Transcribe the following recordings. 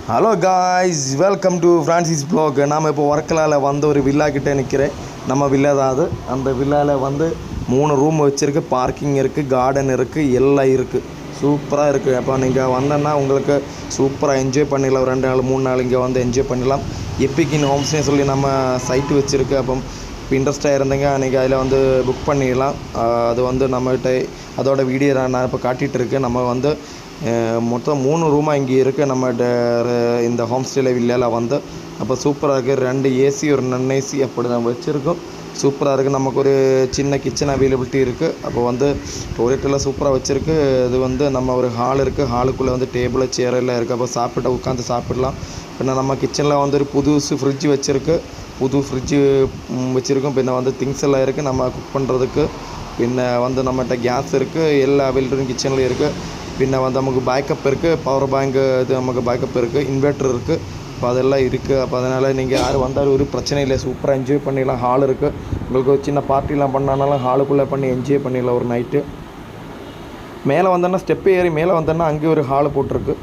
Hello guys, welcome to Francis blog. நாம் இப்போ ஒர்க்கலால் வந்து ஒரு வில்லா கிட்டே நிற்கிறேன். நம்ம வில்லா தான் அது. அந்த வில்லாவில் வந்து 3 ரூம் வச்சுருக்கு, பார்க்கிங் இருக்குது, கார்டன் இருக்குது, எல்லாம் இருக்குது. சூப்பராக இருக்குது. அப்போ நீங்கள் வந்தோன்னா உங்களுக்கு சூப்பராக என்ஜாய் பண்ணிடலாம். 2 நாள் 3 நாள் இங்கே வந்து என்ஜாய் பண்ணிடலாம். எப்பிக்கின் ஹோம்ஸ்னே சொல்லி நம்ம சைட்டு வச்சுருக்கு. அப்போ இப்போ இன்ட்ரெஸ்ட்டாக இருந்தீங்க நீங்கள் அதில் வந்து புக் பண்ணிடலாம். அது வந்து நம்மகிட்ட அதோட வீடியோ நான் இப்போ காட்டிகிட்டு இருக்கேன். நம்ம வந்து மொத்தம் 3 ரூமாக இங்கே இருக்குது நம்ம இந்த ஹோம் ஸ்டேல வில்லால வந்து. அப்போ சூப்பராக இருக்குது. 2 ஏசி ஒரு நான் ஏசி அப்படி நம்ம வச்சுருக்கோம். சூப்பராக இருக்குது. நமக்கு ஒரு சின்ன கிச்சன் அவைலபிலிட்டி இருக்குது. அப்போ வந்து டொய்லெட்டெல்லாம் சூப்பராக வச்சுருக்கு. இது வந்து நம்ம ஒரு ஹால் இருக்குது. ஹாலுக்குள்ளே வந்து டேபிள் சேர் எல்லாம் இருக்குது. அப்போ சாப்பிட்டு உட்காந்து சாப்பிடலாம். பின்ன நம்ம கிச்சனில் வந்து ஒரு புதுசு ஃப்ரிட்ஜ் வச்சுருக்கு. புது ஃப்ரிட்ஜு வச்சுருக்கோம். பின்ன வந்து திங்ஸ் எல்லாம் இருக்குது நம்ம குக் பண்ணுறதுக்கு. பின்ன வந்து நம்மகிட்ட கேஸ் இருக்குது. எல்லா அவைலபிளும் கிச்சனில் இருக்குது. பின்ன வந்து நமக்கு பேக்கப் இருக்குது. பவர் பேங்க்கு இது நமக்கு பேக்கப் இருக்குது. இன்வெர்ட்ரு இருக்குது. இப்போ அதெல்லாம் இருக்குது. அப்போ அதனால் நீங்கள் யார் வந்தாலும் ஒரு பிரச்சனை இல்லை. சூப்பராக என்ஜாய் பண்ணிடலாம். ஹால் இருக்குது. உங்களுக்கு ஒரு சின்ன பார்ட்டிலாம் பண்ணாலும் ஹாலுக்குள்ளே பண்ணி என்ஜாய் பண்ணிடலாம் ஒரு நைட்டு. மேலே வந்தோன்னா ஸ்டெப்பு ஏறி மேலே வந்தோன்னா அங்கேயும் ஒரு ஹால் போட்டிருக்கு.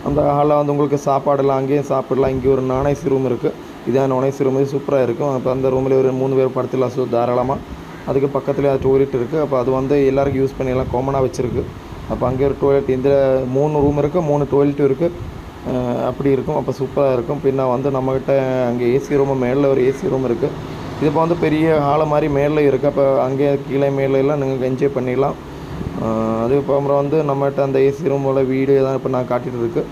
அந்த ஹாலில் வந்து உங்களுக்கு சாப்பாடெல்லாம் அங்கேயும் சாப்பிடலாம். இங்கே ஒரு நான்ஏசி ரூம் இருக்குது. இதான் நான்ஏசி ரூம் சூப்பராக இருக்கும். அப்போ அந்த ரூமில் ஒரு 3 பேர் படுத்துலாம் தாராளமாக. அதுக்கு பக்கத்துலேயே அது டொய்லெட் இருக்குது. அப்போ அது வந்து எல்லாருக்கும் யூஸ் பண்ணிடலாம். காமனாக வச்சுருக்கு. அப்போ அங்கே ஒரு டொய்லெட் இந்த 3 ரூம் இருக்குது, 3 டொய்லெட்டும் இருக்குது. அப்படி இருக்கும். அப்போ சூப்பராக இருக்கும். பின்ன வந்து நம்மக்கிட்ட அங்கே ஏசி ரூமு மேலே ஒரு ஏசி ரூம் இருக்குது. இது இப்போ வந்து பெரிய ஹாலை மாதிரி மேலே இருக்குது. அப்போ அங்கே கீழே மேலே எல்லாம் நீங்கள் என்ஜாய் பண்ணிடலாம். அதுக்கப்புறம் வந்து நம்மகிட்ட அந்த ஏசி ரூமோட வீடு தான் இப்போ நான் காட்டிகிட்டு இருக்குது.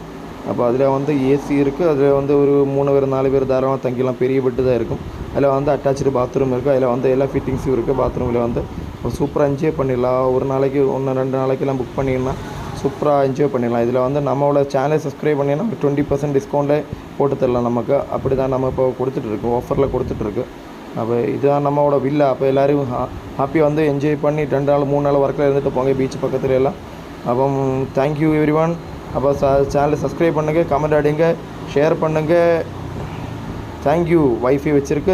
அப்போ அதில் வந்து ஏசி இருக்குது. அதில் வந்து ஒரு 3 பேர் 4 பேர் தாராளமாக தங்கிக்கலாம். பெரிய பெட்டு தான் இருக்கும். அதில் வந்து அட்டாச்சு பாத்ரூம் இருக்குது. அதில் வந்து எல்லா ஃபிட்டிங்ஸும் இருக்குது. பாத்ரூமில் வந்து சூப்பராக என்ஜாய் பண்ணிடலாம். ஒரு நாளைக்கு 1-2 நாளைக்கெல்லாம் புக் பண்ணிங்கன்னா சூப்பராக என்ஜாய் பண்ணிடலாம். இதில் வந்து நம்மளோட சேனலை சப்ஸ்கிரைப் பண்ணிங்கன்னா 20% டிஸ்கவுண்ட்டே போட்டு தரலாம் நமக்கு. அப்படி தான் நம்ம இப்போ கொடுத்துட்ருக்கோம். ஆஃபரில் கொடுத்துட்ருக்கு. அப்போ இதுதான் நம்மளோட வில்லா. அப்போ எல்லோரும் ஹாப்பியாக வந்து என்ஜாய் பண்ணி 2 நாள் 3 நாள் ஒர்க்கில் இருந்துட்டு போங்க பீச் பக்கத்துல எல்லாம். அப்போ தேங்க்யூ எவ்ரி ஒன். அப்போ சேனலை சப்ஸ்கிரைப் பண்ணுங்கள், கமெண்ட் அடிங்க, ஷேர் பண்ணுங்கள். தேங்க்யூ. வைஃபை வச்சுருக்கு.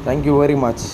Thank you very much.